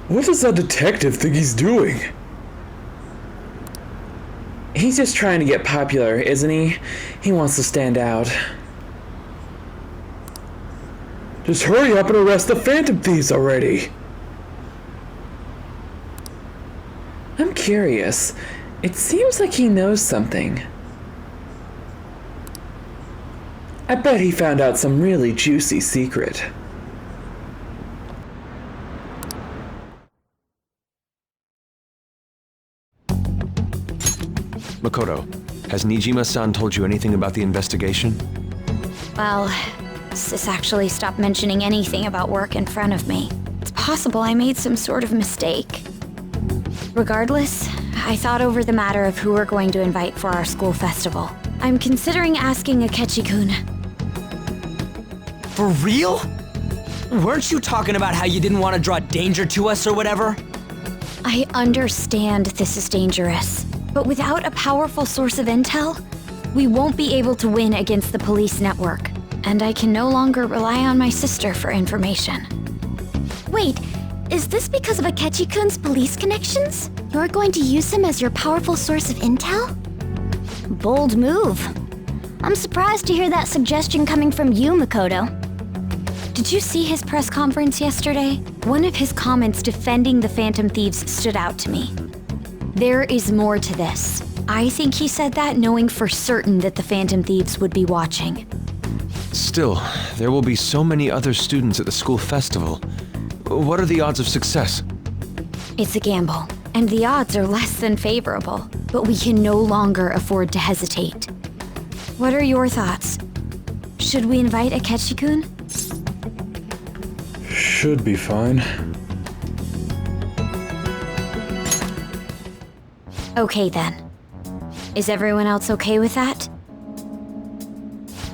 What does that detective think he's doing? He's just trying to get popular, isn't he? He wants to stand out. Just hurry up and arrest the Phantom Thieves already! I'm curious. It seems like he knows something. I bet he found out some really juicy secret. Makoto, has Nijima-san told you anything about the investigation? Well, Sis actually stopped mentioning anything about work in front of me. It's possible I made some sort of mistake. Regardless, I thought over the matter of who we're going to invite for our school festival. I'm considering asking Akechi-kun. For real? Weren't you talking about how you didn't want to draw danger to us or whatever? I understand this is dangerous, but without a powerful source of intel, we won't be able to win against the police network, and I can no longer rely on my sister for information. Wait, is this because of Akechi-kun's police connections? You're going to use him as your powerful source of intel? Bold move. I'm surprised to hear that suggestion coming from you, Makoto. Did you see his press conference yesterday? One of his comments defending the Phantom Thieves stood out to me. There is more to this. I think he said that knowing for certain that the Phantom Thieves would be watching. Still, there will be so many other students at the school festival. What are the odds of success? It's a gamble, and the odds are less than favorable, but we can no longer afford to hesitate. What are your thoughts? Should we invite Akechi-kun? Should be fine. Okay then. Is everyone else okay with that?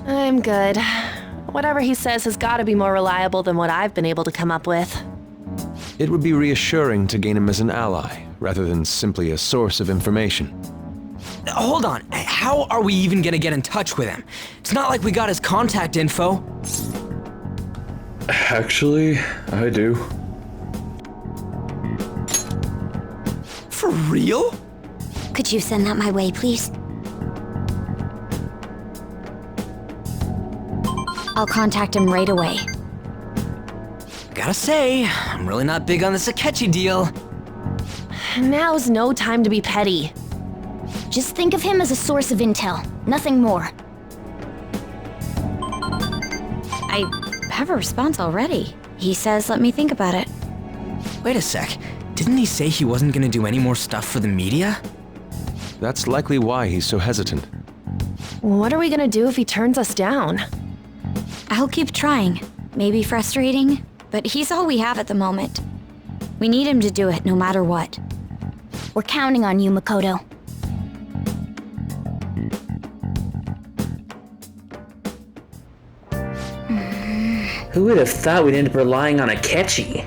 I'm good. Whatever he says has got to be more reliable than what I've been able to come up with. It would be reassuring to gain him as an ally, rather than simply a source of information. Hold on, how are we even gonna get in touch with him? It's not like we got his contact info. Actually, I do. For real? Could you send that my way, please? I'll contact him right away. Gotta say, I'm really not big on this Akechi deal. Now's no time to be petty. Just think of him as a source of intel, nothing more. I have a response already. He says let me think about it. Wait a sec, didn't he say he wasn't gonna do any more stuff for the media? That's likely why he's so hesitant. What are we gonna do if he turns us down? I'll keep trying. Maybe frustrating, but he's all we have at the moment. We need him to do it no matter what. We're counting on you, Makoto. Who would have thought we'd end up relying on Akechi?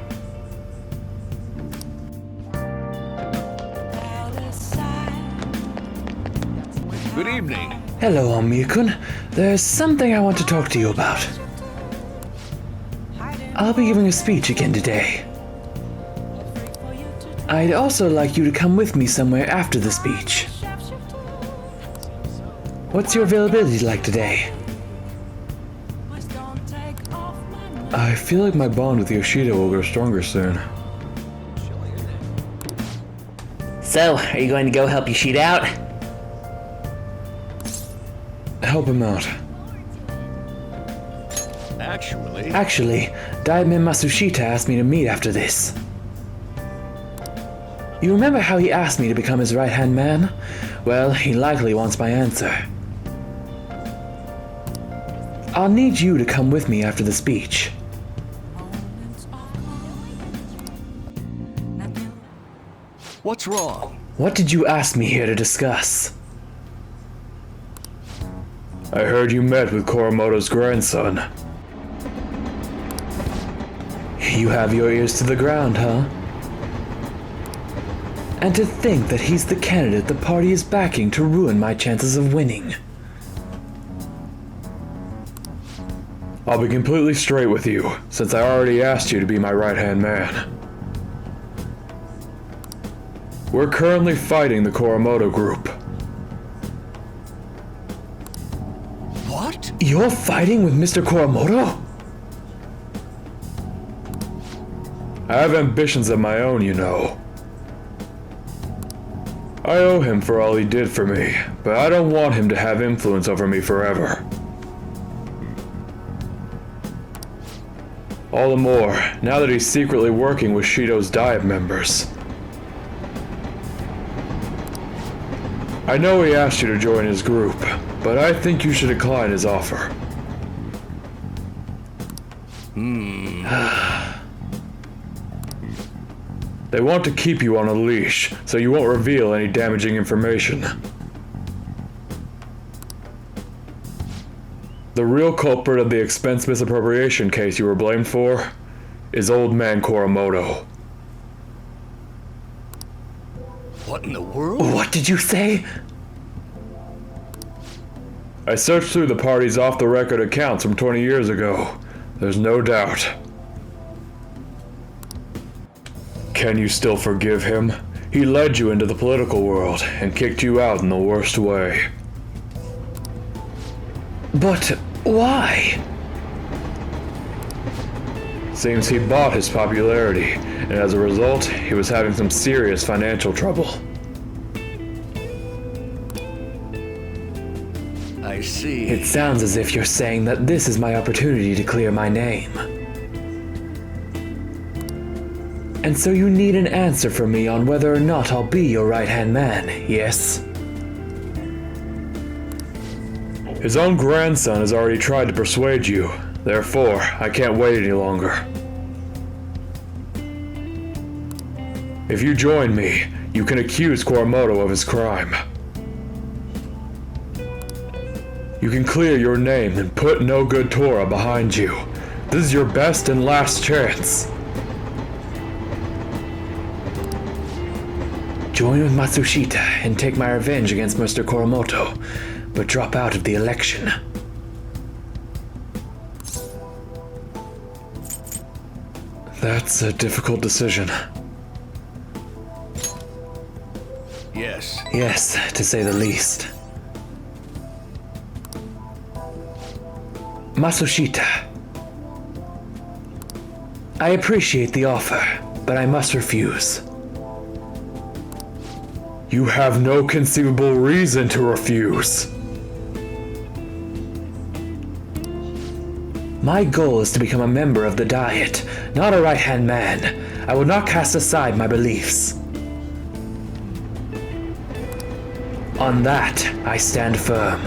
Good evening. Hello, Omiyakun. There's something I want to talk to you about. I'll be giving a speech again today. I'd also like you to come with me somewhere after the speech. What's your availability like today? I feel like my bond with Yoshida will grow stronger soon. So, are you going to go help Yoshida out? Help him out. Actually, Daimon Masushita asked me to meet after this. You remember how he asked me to become his right-hand man? Well, he likely wants my answer. I'll need you to come with me after the speech. What's wrong? What did you ask me here to discuss? I heard you met with Kuramoto's grandson. You have your ears to the ground, huh? And to think that he's the candidate the party is backing to ruin my chances of winning. I'll be completely straight with you, since I already asked you to be my right-hand man. We're currently fighting the Koromoto group. What? You're fighting with Mr. Koromoto? I have ambitions of my own, you know. I owe him for all he did for me, but I don't want him to have influence over me forever. All the more, now that he's secretly working with Shido's Diet members. I know he asked you to join his group, but I think you should decline his offer. They want to keep you on a leash, so you won't reveal any damaging information. The real culprit of the expense misappropriation case you were blamed for is Old Man Koromoto. What in the world? What did you say? I searched through the party's off-the-record accounts from 20 years ago. There's no doubt. Can you still forgive him? He led you into the political world and kicked you out in the worst way. But why? Seems he bought his popularity, and as a result, he was having some serious financial trouble. I see. It sounds as if you're saying that this is my opportunity to clear my name. And so you need an answer from me on whether or not I'll be your right-hand man, yes? His own grandson has already tried to persuade you. Therefore, I can't wait any longer. If you join me, you can accuse Koromoto of his crime. You can clear your name and put No Good Tora behind you. This is your best and last chance. Join with Matsushita and take my revenge against Mr. Koromoto, but drop out of the election. That's a difficult decision. Yes. Yes, to say the least. Matsushita. I appreciate the offer, but I must refuse. You have no conceivable reason to refuse. My goal is to become a member of the Diet, not a right-hand man. I will not cast aside my beliefs. On that, I stand firm.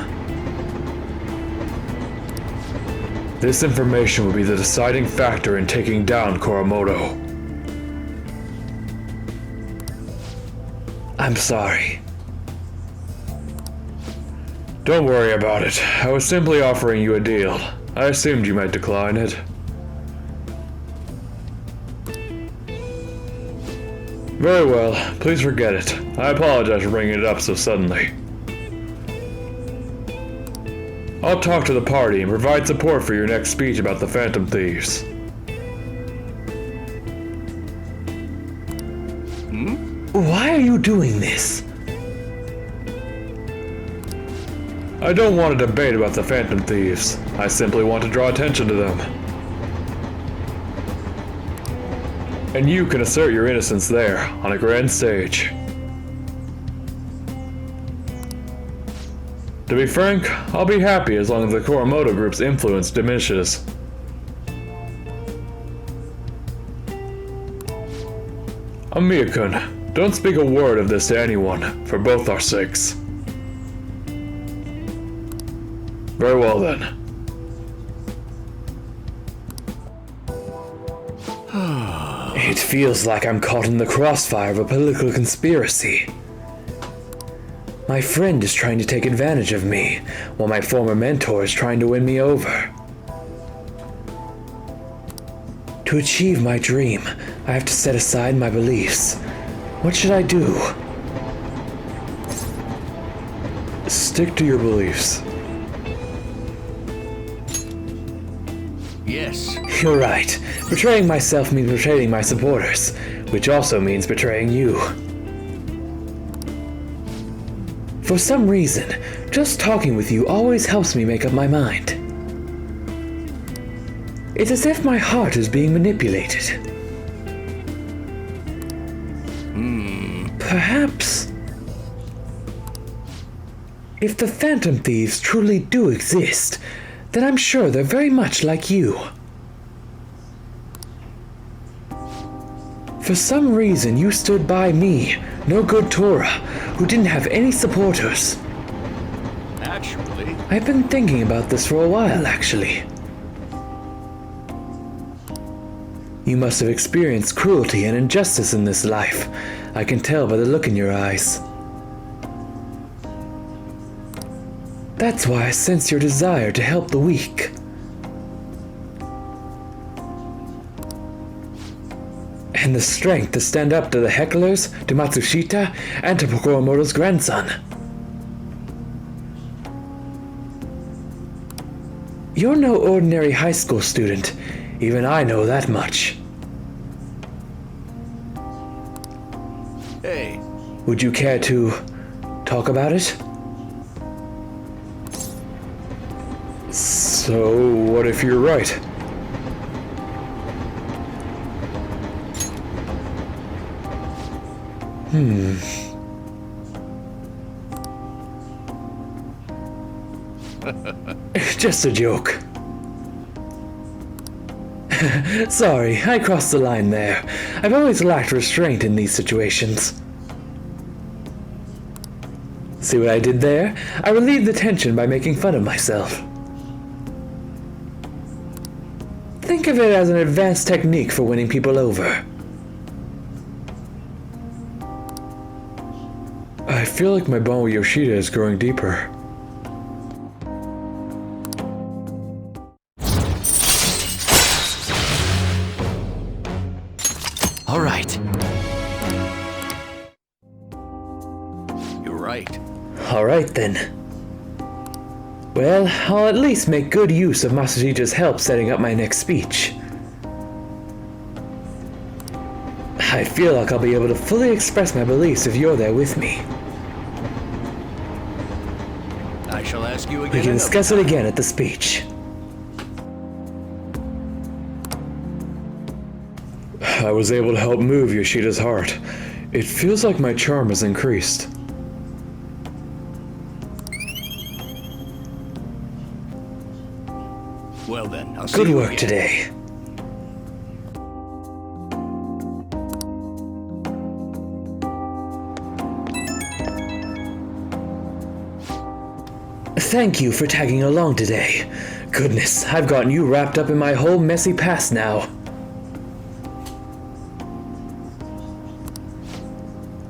This information will be the deciding factor in taking down Koromoto. I'm sorry. Don't worry about it. I was simply offering you a deal. I assumed you might decline it. Very well, please forget it. I apologize for bringing it up so suddenly. I'll talk to the party and provide support for your next speech about the Phantom Thieves. Why are you doing this? I don't want a debate about the Phantom Thieves. I simply want to draw attention to them. And you can assert your innocence there, on a grand stage. To be frank, I'll be happy as long as the Koromoto group's influence diminishes. Amiya-kun, don't speak a word of this to anyone, for both our sakes. Very well then. It feels like I'm caught in the crossfire of a political conspiracy. My friend is trying to take advantage of me, while my former mentor is trying to win me over. To achieve my dream, I have to set aside my beliefs. What should I do? Stick to your beliefs. Yes. You're right. Betraying myself means betraying my supporters, which also means betraying you. For some reason, just talking with you always helps me make up my mind. It's as if my heart is being manipulated. Perhaps, if the Phantom Thieves truly do exist, then I'm sure they're very much like you. For some reason, you stood by me, no good Tora, who didn't have any supporters. Actually, I've been thinking about this for a while, actually. You must have experienced cruelty and injustice in this life. I can tell by the look in your eyes. That's why I sense your desire to help the weak. And the strength to stand up to the hecklers, to Matsushita, and to Kokoromoto's grandson. You're no ordinary high school student. Even I know that much. hey, Would you care to talk about it? So, what if you're right? Just a joke. Sorry, I crossed the line there. I've always lacked restraint in these situations. See what I did there? I relieved the tension by making fun of myself. Think of it as an advanced technique for winning people over. I feel like my bond with Yoshida is growing deeper. All right. you're right. Alright then. Well, I'll at least make good use of Matsushita's help setting up my next speech. I feel like I'll be able to fully express my beliefs if you're there with me. I shall ask you again. We can another discuss it time. again at the speech. I was able to help move Yoshida's heart. It feels like my charm has increased. Well then, I'll see Good you work again. today. Thank you for tagging along today. Goodness, I've gotten you wrapped up in my whole messy past now.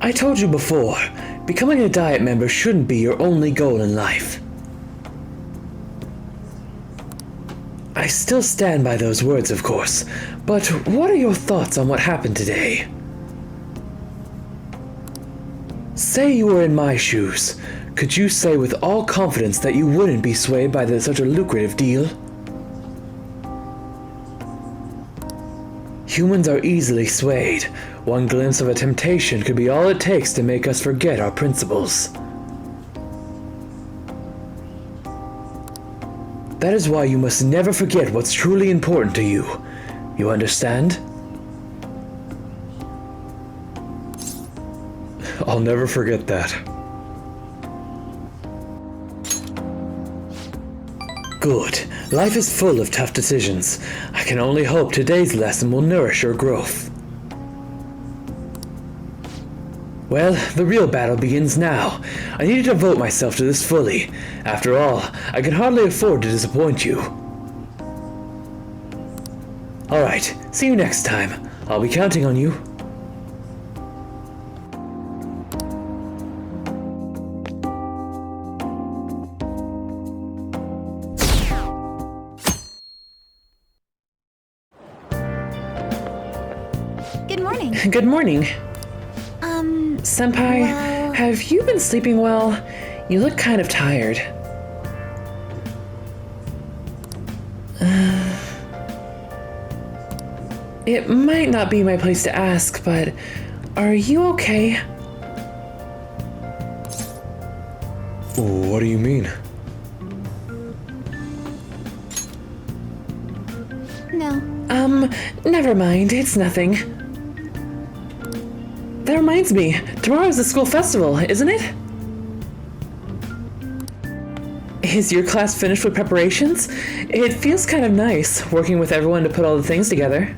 I told you before, becoming a Diet member shouldn't be your only goal in life. I still stand by those words, of course, but what are your thoughts on what happened today? Say you were in my shoes. Could you say with all confidence that you wouldn't be swayed by such a lucrative deal? Humans are easily swayed. One glimpse of a temptation could be all it takes to make us forget our principles. That is why you must never forget what's truly important to you. You understand? I'll never forget that. Good. Life is full of tough decisions. I can only hope today's lesson will nourish your growth. Well, the real battle begins now. I need to devote myself to this fully. After all, I can hardly afford to disappoint you. Alright, see you next time. I'll be counting on you. Good morning. Good morning. Senpai, well- have you been sleeping well? You look kind of tired. It might not be my place to ask, but are you okay? What do you mean? No. Never mind, it's nothing. That reminds me, tomorrow's the school festival, isn't it? Is your class finished with preparations? It feels kind of nice, working with everyone to put all the things together.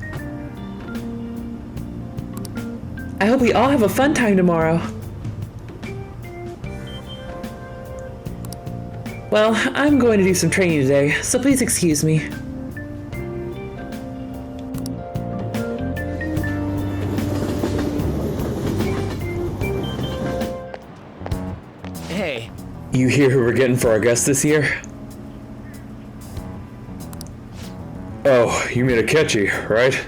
I hope we all have a fun time tomorrow. Well, I'm going to do some training today, so please excuse me. Hey, You hear who we're getting for our guest this year? Oh, you mean Akechi, right?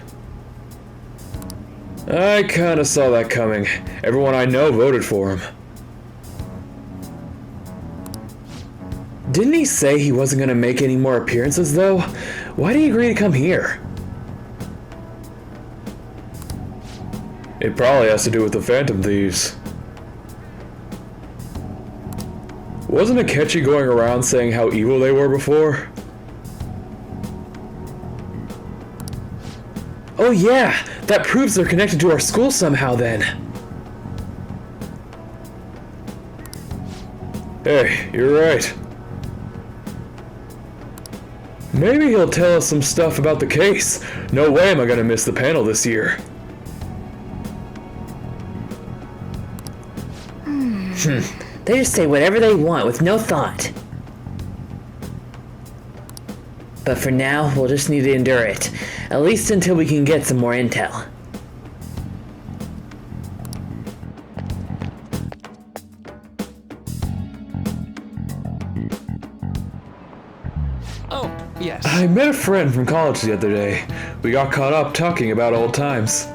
I kinda saw that coming. Everyone I know voted for him. Didn't he say he wasn't gonna make any more appearances, though? Why did he agree to come here? It probably has to do with the Phantom Thieves. Wasn't Akechi going around saying how evil they were before? Oh yeah, that proves they're connected to our school somehow then. Hey, you're right. Maybe he'll tell us some stuff about the case. No way am I gonna miss the panel this year. They just say whatever they want with no thought. But for now, we'll just need to endure it. At least until we can get some more intel. oh, yes. I met a friend from college the other day. We got caught up talking about old times.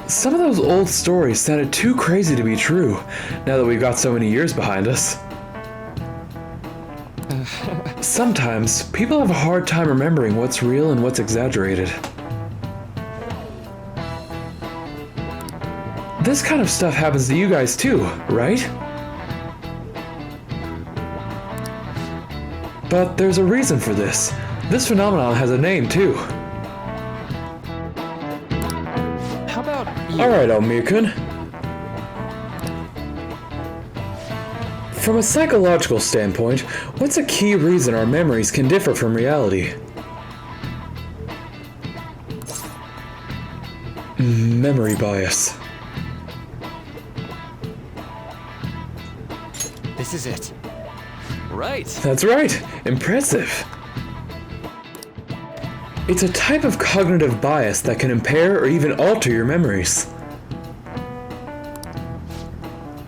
Some of those old stories sounded too crazy to be true, now that we've got so many years behind us. Sometimes, people have a hard time remembering what's real and what's exaggerated. This kind of stuff happens to you guys too, right? But there's a reason for this. This phenomenon has a name too. How about you? Alright, Almia-kun. From a psychological standpoint, what's a key reason our memories can differ from reality? Memory bias. This is it. Right. That's right. Impressive. It's a type of cognitive bias that can impair or even alter your memories.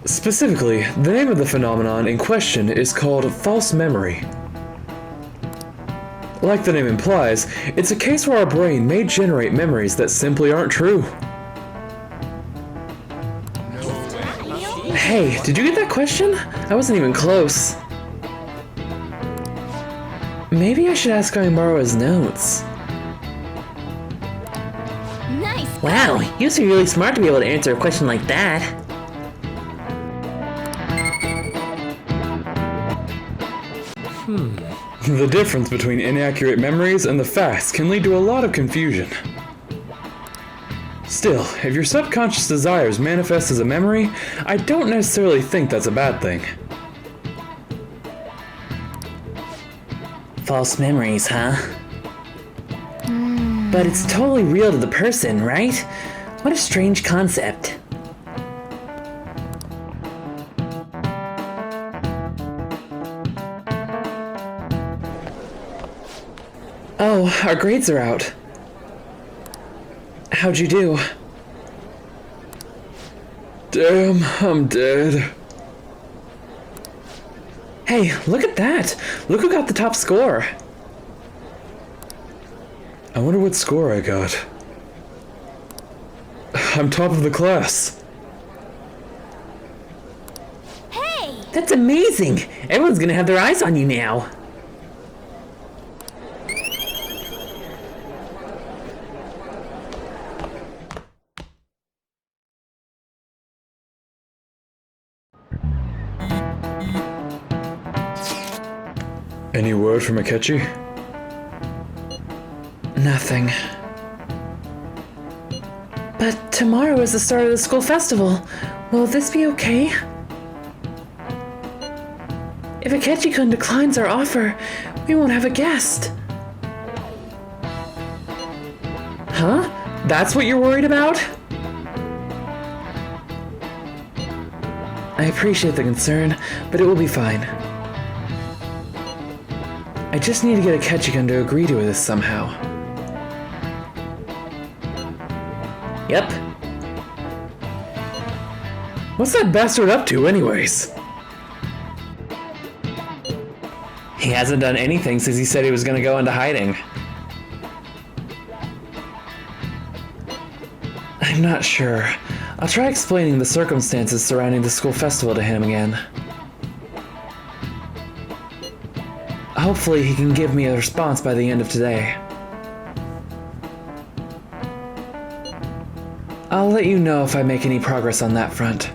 Specifically, the name of the phenomenon in question is called false memory. Like the name implies, it's a case where our brain may generate memories that simply aren't true. Hey, did you get that question? I wasn't even close. Maybe I should ask Aimaru's notes. Nice. Wow, you must be really smart to be able to answer a question like that. The difference between inaccurate memories and the facts can lead to a lot of confusion. Still, if your subconscious desires manifest as a memory, I don't necessarily think that's a bad thing. False memories, huh? But it's totally real to the person, right? What a strange concept. Oh, our grades are out. How'd you do? Damn, I'm dead. Hey, look at that! Look who got the top score! I wonder what score I got. I'm top of the class. Hey! That's amazing! Everyone's gonna have their eyes on you now. Any word from Akechi? Nothing. But tomorrow is the start of the school festival. Will this be okay? If Akechi-kun declines our offer, we won't have a guest. Huh? That's what you're worried about? I appreciate the concern, but it will be fine. I just need to get Akechi-kun to agree to this somehow. Yep. What's that bastard up to, anyways? He hasn't done anything since he said he was going to go into hiding. I'm not sure. I'll try explaining the circumstances surrounding the school festival to him again. Hopefully he can give me a response by the end of today. I'll let you know if I make any progress on that front.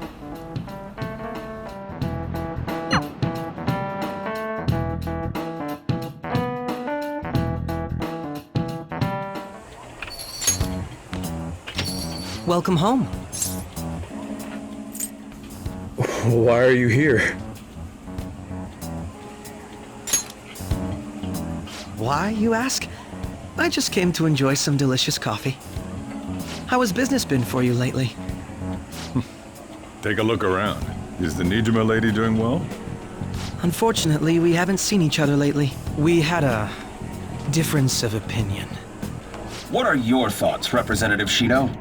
Welcome home. Why are you here? Why, you ask? I just came to enjoy some delicious coffee. How has business been for you lately? Take a look around. Is the Nijima lady doing well? Unfortunately, we haven't seen each other lately. We had a difference of opinion. What are your thoughts, Representative Shido?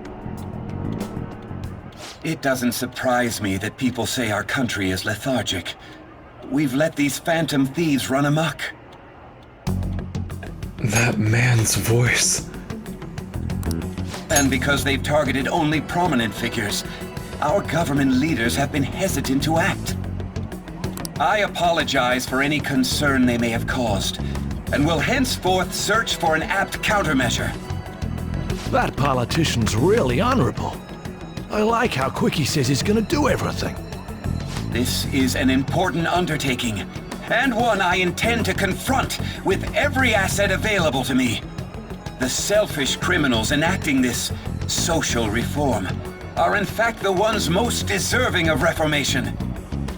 It doesn't surprise me that people say our country is lethargic. We've let these phantom thieves run amok. That man's voice. And because they've targeted only prominent figures, our government leaders have been hesitant to act. I apologize for any concern they may have caused, and will henceforth search for an apt countermeasure. That politician's really honorable. I like how quick he says he's gonna do everything. This is an important undertaking, and one I intend to confront with every asset available to me. The selfish criminals enacting this social reform are in fact the ones most deserving of reformation.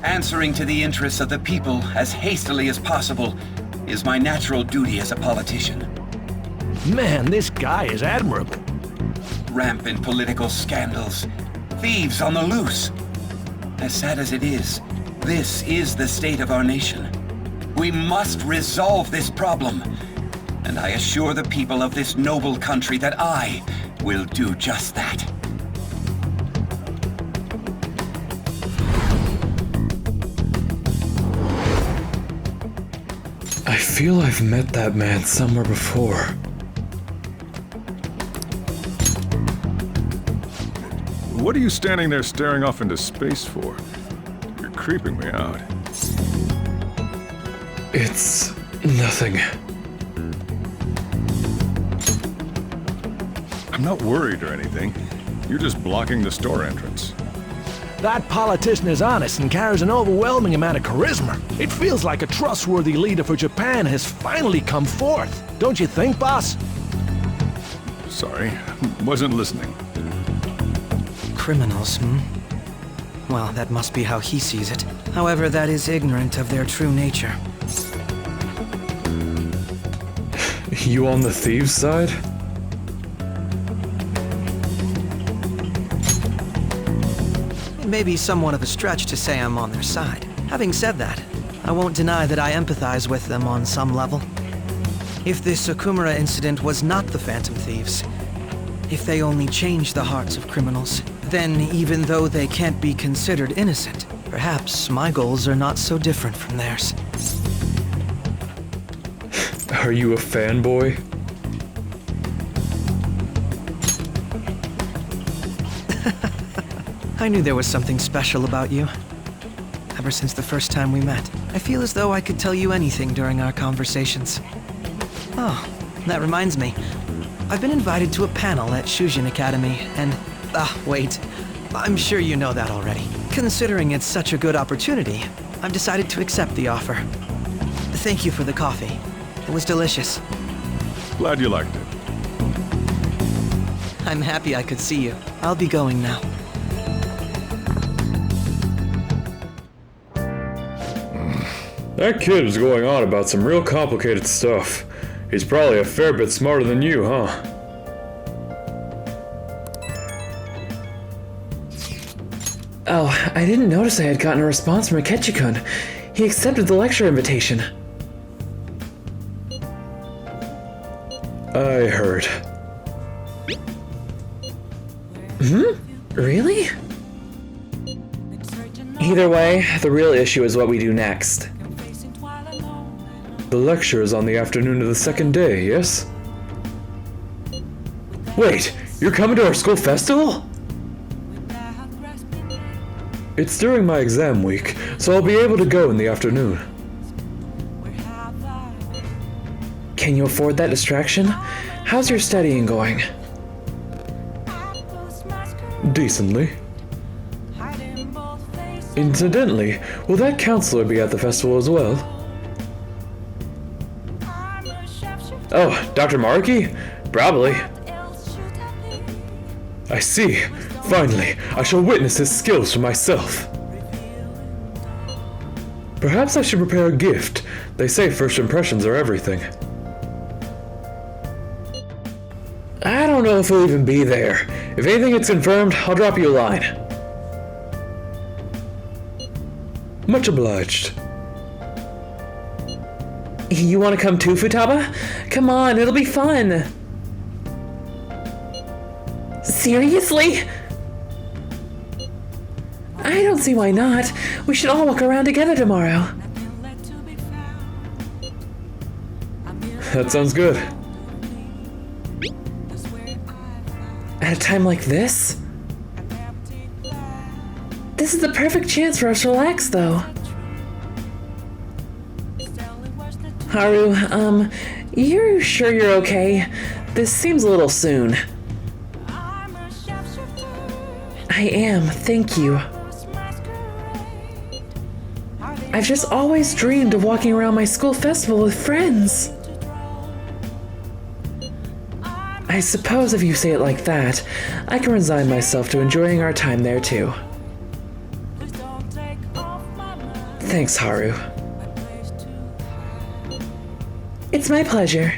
Answering to the interests of the people as hastily as possible is my natural duty as a politician. Man, this guy is admirable. Rampant political scandals, thieves on the loose. As sad as it is, this is the state of our nation. We must resolve this problem, and I assure the people of this noble country that I will do just that. I feel I've met that man somewhere before. What are you standing there staring off into space for? You're creeping me out. It's nothing. I'm not worried or anything. You're just blocking the store entrance. That politician is honest and carries an overwhelming amount of charisma. It feels like a trustworthy leader for Japan has finally come forth. Don't you think, boss? Sorry, wasn't listening. Criminals, Well, that must be how he sees it. However, that is ignorant of their true nature. You on the thieves' side? It may be somewhat of a stretch to say I'm on their side. Having said that, I won't deny that I empathize with them on some level. If this Okumura incident was not the Phantom Thieves, if they only changed the hearts of criminals, then even though they can't be considered innocent, perhaps my goals are not so different from theirs. Are you a fanboy? I knew there was something special about you. Ever since the first time we met, I feel as though I could tell you anything during our conversations. Oh, that reminds me. I've been invited to a panel at Shujin Academy, and... wait. I'm sure you know that already. Considering it's such a good opportunity, I've decided to accept the offer. Thank you for the coffee. It was delicious. Glad you liked it. I'm happy I could see you. I'll be going now. That kid is going on about some real complicated stuff. He's probably a fair bit smarter than you, huh? Oh, I didn't notice I had gotten a response from Akechi-kun. He accepted the lecture invitation. I heard. Really? Either way, the real issue is what we do next. The lecture is on the afternoon of the second day, yes? Wait, you're coming to our school festival? It's during my exam week, so I'll be able to go in the afternoon. Can you afford that distraction? How's your studying going? Decently. Incidentally, will that counselor be at the festival as well? Oh, Dr. Mariki? Probably. I see. Finally, I shall witness his skills for myself. Perhaps I should prepare a gift. They say first impressions are everything. I don't know if he'll even be there. If anything gets confirmed, I'll drop you a line. Much obliged. You want to come too, Futaba? Come on, it'll be fun. Seriously? I don't see why not. We should all walk around together tomorrow. That sounds good. At a time like this? This is the perfect chance for us to relax, though. Haru, you're sure you're okay? This seems a little soon. I am, thank you. I've just always dreamed of walking around my school festival with friends. I suppose if you say it like that, I can resign myself to enjoying our time there too. Thanks, Haru. It's my pleasure.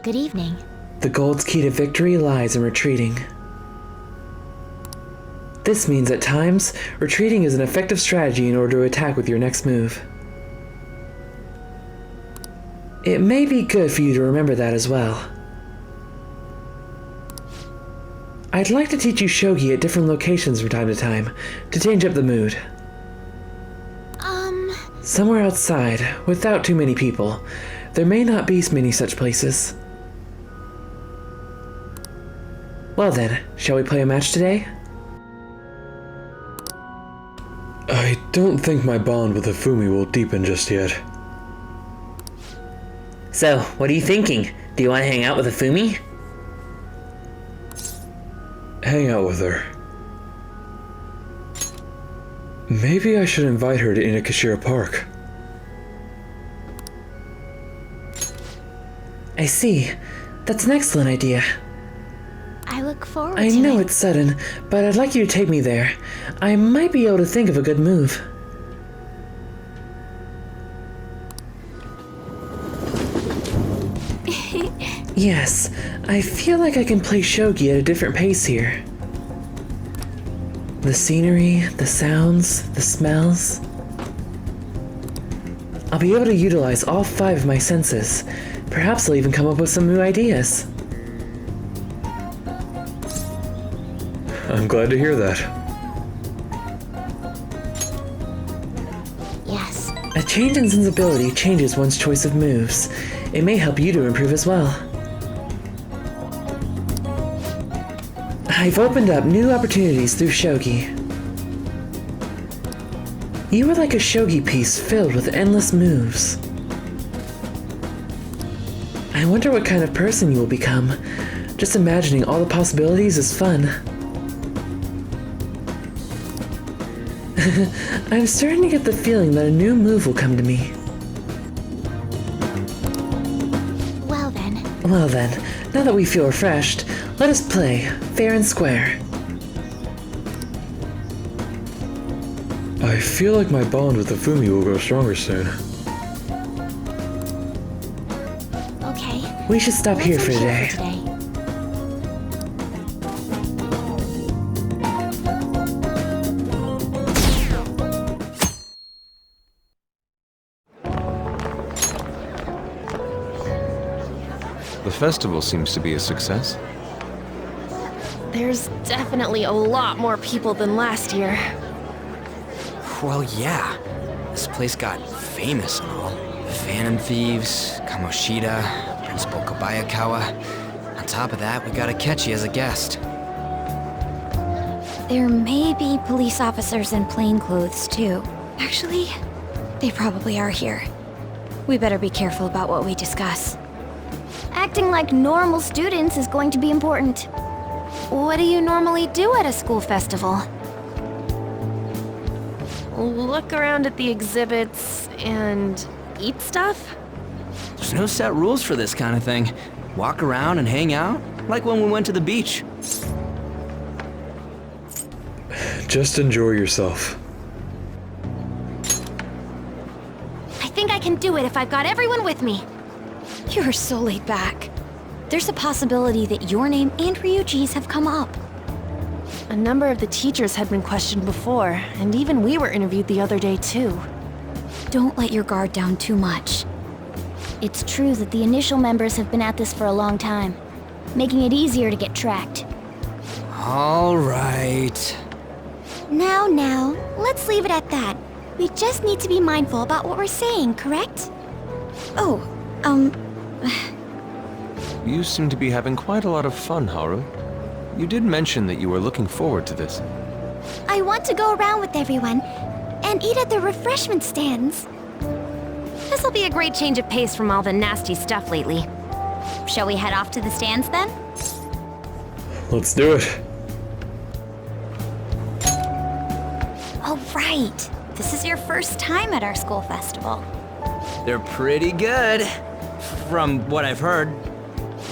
Good evening. The gold's key to victory lies in retreating. This means at times, retreating is an effective strategy in order to attack with your next move. It may be good for you to remember that as well. I'd like to teach you shogi at different locations from time to time, to change up the mood. Somewhere outside, without too many people. There may not be many such places. Well then, shall we play a match today? I don't think my bond with Hifumi will deepen just yet. So, what are you thinking? Do you want to hang out with Hifumi? Hang out with her. Maybe I should invite her to Inokashira Park. I see. That's an excellent idea. I look forward to I it. know it's sudden, but I'd like you to take me there. I might be able to think of a good move. Yes, I feel like I can play shogi at a different pace here. The scenery, the sounds, the smells. I'll be able to utilize all 5 of my senses. Perhaps I'll even come up with some new ideas. I'm glad to hear that. Yes. A change in sensibility changes one's choice of moves. It may help you to improve as well. I've opened up new opportunities through shogi. You are like a shogi piece filled with endless moves. I wonder what kind of person you will become. Just imagining all the possibilities is fun. I'm starting to get the feeling that a new move will come to me. Well then. Well then, now that we feel refreshed, let us play, fair and square. I feel like my bond with Ifumi will grow stronger soon. Okay. We should stop here for today. The festival seems to be a success. There's definitely a lot more people than last year. Well, yeah. This place got famous and all. Phantom Thieves, Kamoshida, Principal Kobayakawa. On top of that, we got Akechi as a guest. There may be police officers in plainclothes, too. Actually, they probably are here. We better be careful about what we discuss. Acting like normal students is going to be important. What do you normally do at a school festival? Look around at the exhibits and eat stuff? There's no set rules for this kind of thing. Walk around and hang out, like when we went to the beach. Just enjoy yourself. I think I can do it if I've got everyone with me. You're so laid back. There's a possibility that your name and Ryuji's have come up. A number of the teachers had been questioned before, and even we were interviewed the other day too. Don't let your guard down too much. It's true that the initial members have been at this for a long time, making it easier to get tracked. All right. Now, let's leave it at that. We just need to be mindful about what we're saying, correct? Oh, You seem to be having quite a lot of fun, Haru. You did mention that you were looking forward to this. I want to go around with everyone and eat at the refreshment stands. This'll be a great change of pace from all the nasty stuff lately. Shall we head off to the stands then? Let's do it. Oh, right. This is your first time at our school festival. They're pretty good, from what I've heard.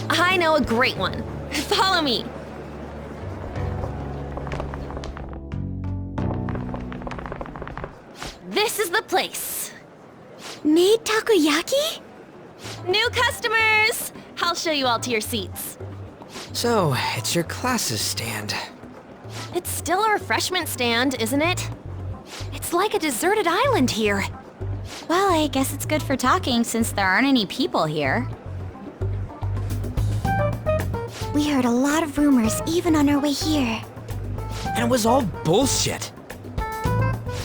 I know a great one. Follow me. This is the place. Made takoyaki? New customers! I'll show you all to your seats. So, it's your class's stand. It's still a refreshment stand, isn't it? It's like a deserted island here. Well, I guess it's good for talking since there aren't any people here. We heard a lot of rumors even on our way here. And it was all bullshit.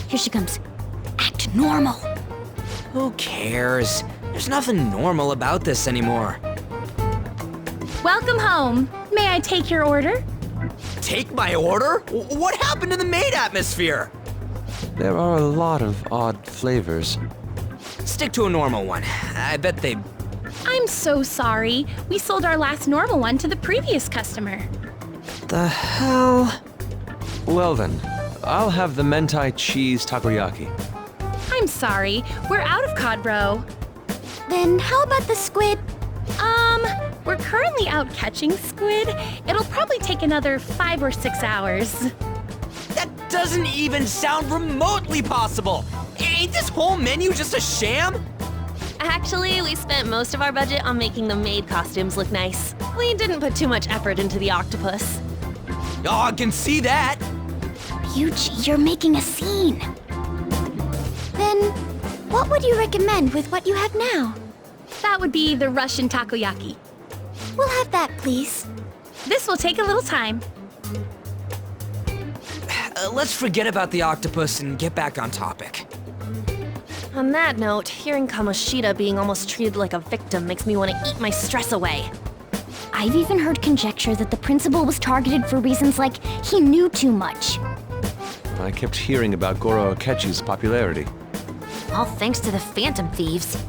Here she comes. Act normal. Who cares? There's nothing normal about this anymore. Welcome home. May I take your order? Take my order? What happened to the maid atmosphere? There are a lot of odd flavors. Stick to a normal one. I bet they... I'm so sorry. We sold our last normal one to the previous customer. The hell? Well then, I'll have the mentai cheese takoyaki. I'm sorry. We're out of cod bro. Then how about the squid? We're currently out catching squid. It'll probably take another 5 or 6 hours. That doesn't even sound remotely possible! Ain't this whole menu just a sham? Actually, we spent most of our budget on making the maid costumes look nice. We didn't put too much effort into the octopus. Oh, I can see that! Ryuji, you're making a scene. Then, what would you recommend with what you have now? That would be the Russian takoyaki. We'll have that, please. This will take a little time. Let's forget about the octopus and get back on topic. On that note, hearing Kamoshida being almost treated like a victim makes me want to eat my stress away. I've even heard conjecture that the principal was targeted for reasons like he knew too much. I kept hearing about Goro Akechi's popularity. All thanks to the Phantom Thieves.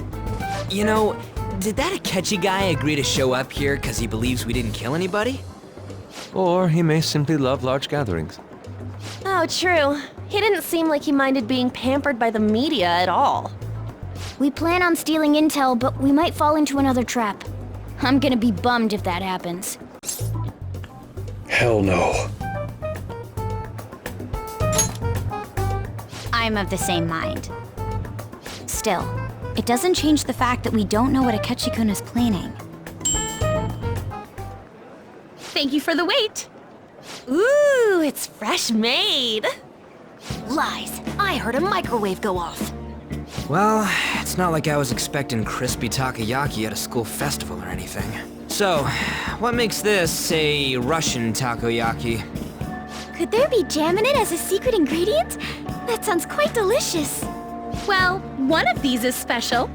You know, did that Akechi guy agree to show up here because he believes we didn't kill anybody? Or he may simply love large gatherings. Oh, true. He didn't seem like he minded being pampered by the media at all. We plan on stealing intel, but we might fall into another trap. I'm gonna be bummed if that happens. Hell no. I'm of the same mind. Still, it doesn't change the fact that we don't know what Akechi-kun is planning. Thank you for the wait. Ooh, it's fresh made. Lies. I heard a microwave go off. Well, it's not like I was expecting crispy takoyaki at a school festival or anything. So, what makes this a Russian takoyaki? Could there be jam in it as a secret ingredient? That sounds quite delicious. Well, one of these is special.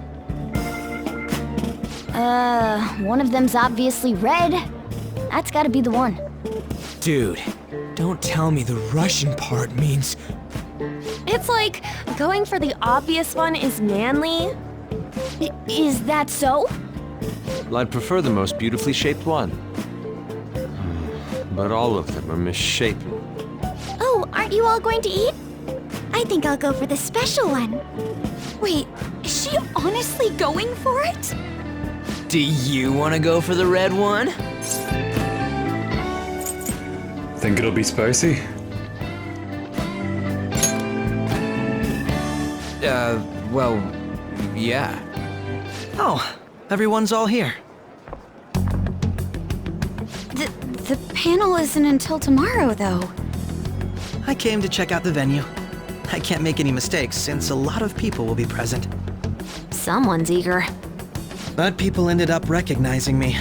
One of them's obviously red. That's gotta be the one. Dude, don't tell me the Russian part means... It's like going for the obvious one is manly. Is that so? Well, I'd prefer the most beautifully shaped one. But all of them are misshapen. Oh, aren't you all going to eat? I think I'll go for the special one. Wait, is she honestly going for it? Do you want to go for the red one? Think it'll be spicy? Well, yeah. Oh, everyone's all here. The panel isn't until tomorrow, though. I came to check out the venue. I can't make any mistakes since a lot of people will be present. Someone's eager. But people ended up recognizing me.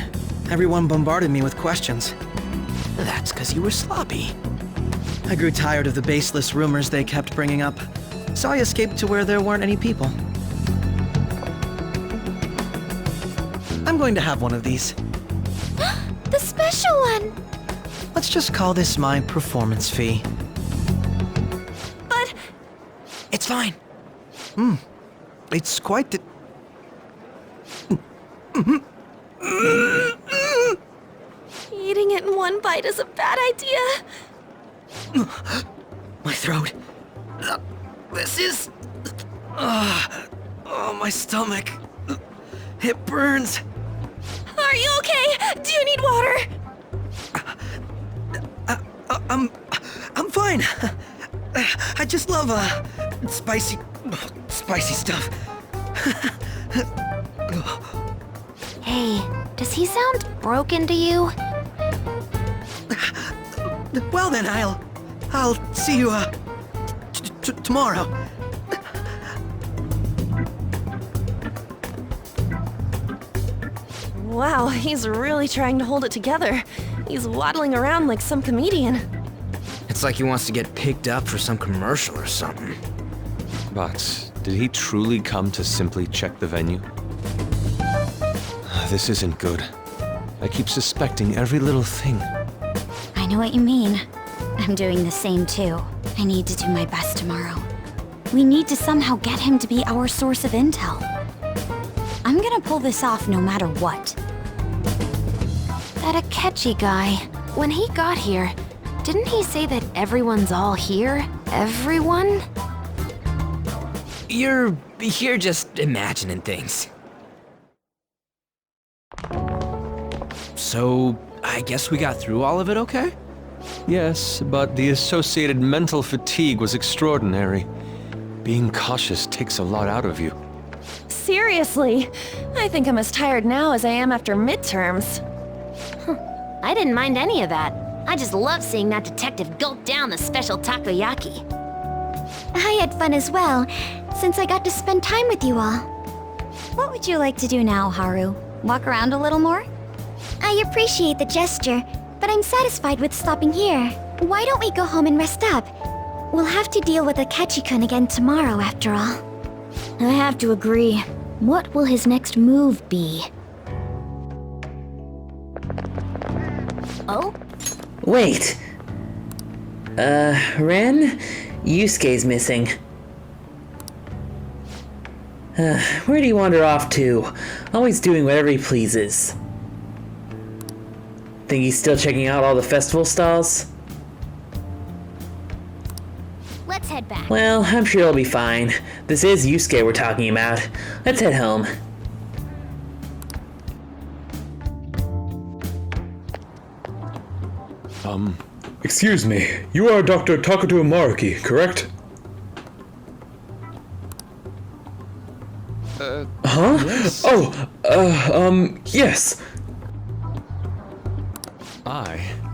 Everyone bombarded me with questions. That's because you were sloppy. I grew tired of the baseless rumors they kept bringing up, so I escaped to where there weren't any people. I'm going to have one of these. The special one! Let's just call this my performance fee. But... It's fine. It's quite the... Eating it in one bite is a bad idea. My throat. This is... oh, my stomach. It burns. Are you okay? Do you need water? I'm fine. I just love, spicy stuff. Hey, does he sound broken to you? Well then, I'll see you, tomorrow. Wow, he's really trying to hold it together. He's waddling around like some comedian. It's like he wants to get picked up for some commercial or something. But did he truly come to simply check the venue? This isn't good. I keep suspecting every little thing. I know what you mean. I'm doing the same too. I need to do my best tomorrow. We need to somehow get him to be our source of intel. I'm gonna pull this off no matter what. That Akechi guy, when he got here, didn't he say that everyone's all here? Everyone? You're just imagining things. So, I guess we got through all of it okay? Yes, but the associated mental fatigue was extraordinary. Being cautious takes a lot out of you. Seriously, I think I'm as tired now as I am after midterms. I didn't mind any of that. I just love seeing that detective gulp down the special takoyaki. I had fun as well, since I got to spend time with you all. What would you like to do now, Haru? Walk around a little more? I appreciate the gesture, but I'm satisfied with stopping here. Why don't we go home and rest up? We'll have to deal with Akechi-kun again tomorrow, after all. I have to agree. What will his next move be? Oh? Wait. Ren? Yusuke's missing. Where'd he wander off to? Always doing whatever he pleases. Think he's still checking out all the festival stalls? Let's head back. Well, I'm sure it'll be fine. This is Yusuke we're talking about. Let's head home. Excuse me, you are Dr. Takuto Maruki, correct? Huh? Yes. Yes.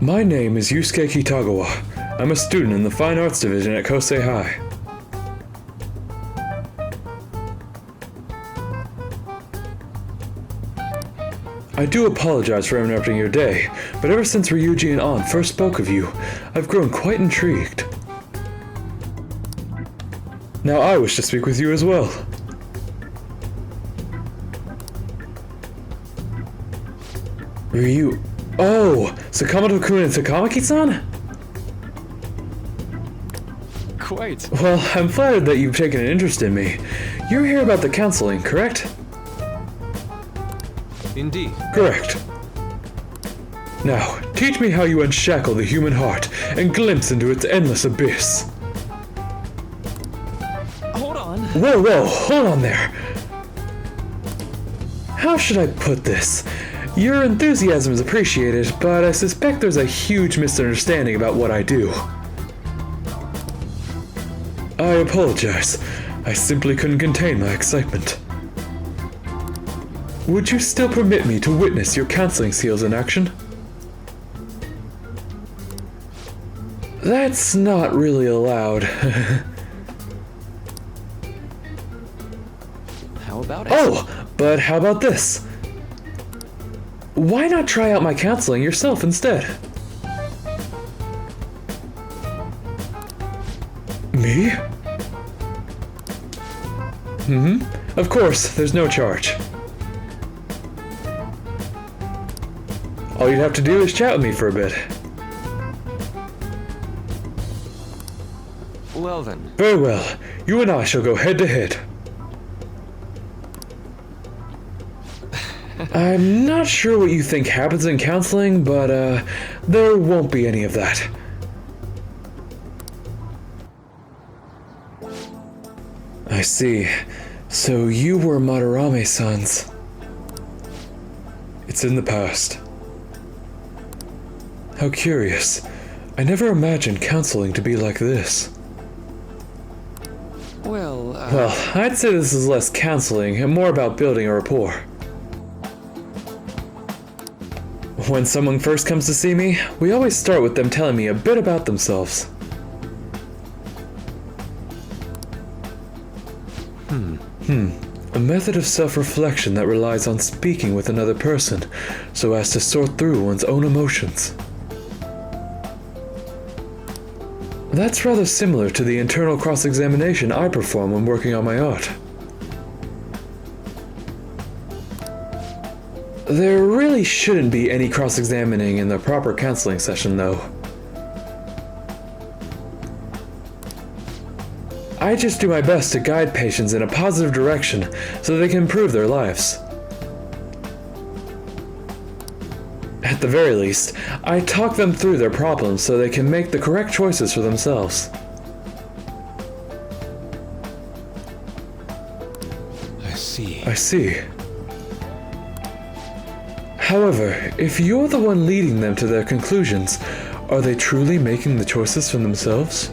My name is Yusuke Kitagawa. I'm a student in the Fine Arts Division at Kosei High. I do apologize for interrupting your day, but ever since Ryuji and An first spoke of you, I've grown quite intrigued. Now I wish to speak with you as well. Ryu... Oh! Sakamoto-kun and Takamaki-san? Quite. Well, I'm flattered that you've taken an interest in me. You're here about the counseling, correct? Indeed. Correct. Now, teach me how you unshackle the human heart and glimpse into its endless abyss. Hold on. Whoa, hold on there. How should I put this? Your enthusiasm is appreciated, but I suspect there's a huge misunderstanding about what I do. I apologize. I simply couldn't contain my excitement. Would you still permit me to witness your counseling skills in action? That's not really allowed. How about it? Oh, but how about this? Why not try out my counseling yourself instead? Me? Of course, there's no charge. All you'd have to do is chat with me for a bit. Well then. Very well. You and I shall go head to head. I'm not sure what you think happens in counseling, but there won't be any of that. I see. So you were Madarame sons. It's in the past. How curious. I never imagined counseling to be like this. Well, I'd say this is less counseling and more about building a rapport. When someone first comes to see me, we always start with them telling me a bit about themselves. A method of self-reflection that relies on speaking with another person so as to sort through one's own emotions. That's rather similar to the internal cross-examination I perform when working on my art. There really shouldn't be any cross-examining in the proper counseling session, though. I just do my best to guide patients in a positive direction so they can improve their lives. At the very least, I talk them through their problems so they can make the correct choices for themselves. I see. However, if you're the one leading them to their conclusions, are they truly making the choices for themselves?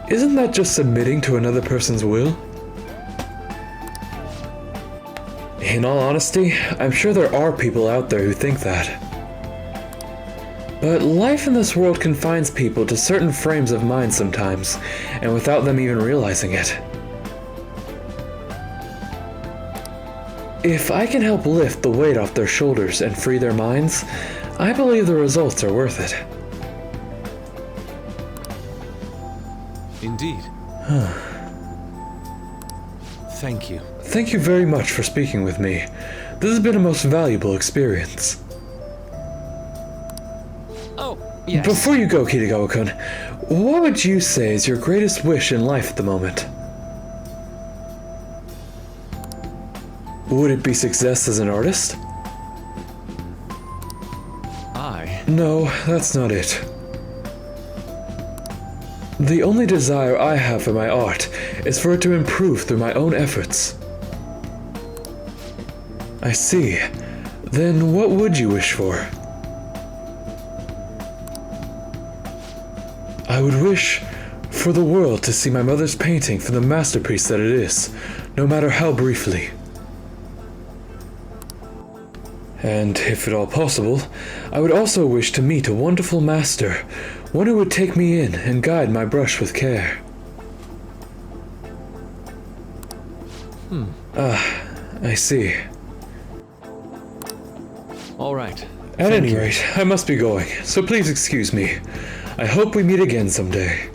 Isn't that just submitting to another person's will? In all honesty, I'm sure there are people out there who think that. But life in this world confines people to certain frames of mind sometimes, and without them even realizing it. If I can help lift the weight off their shoulders and free their minds, I believe the results are worth it. Indeed. Thank you. Thank you very much for speaking with me. This has been a most valuable experience. Oh, yes. Before you go, Kitagawa-kun, what would you say is your greatest wish in life at the moment? Would it be success as an artist? I? No, that's not it. The only desire I have for my art is for it to improve through my own efforts. I see. Then what would you wish for? I would wish for the world to see my mother's painting for the masterpiece that it is, no matter how briefly. And if at all possible, I would also wish to meet a wonderful master, one who would take me in and guide my brush with care. I see. All right. At any rate, I must be going, so please excuse me. I hope we meet again someday.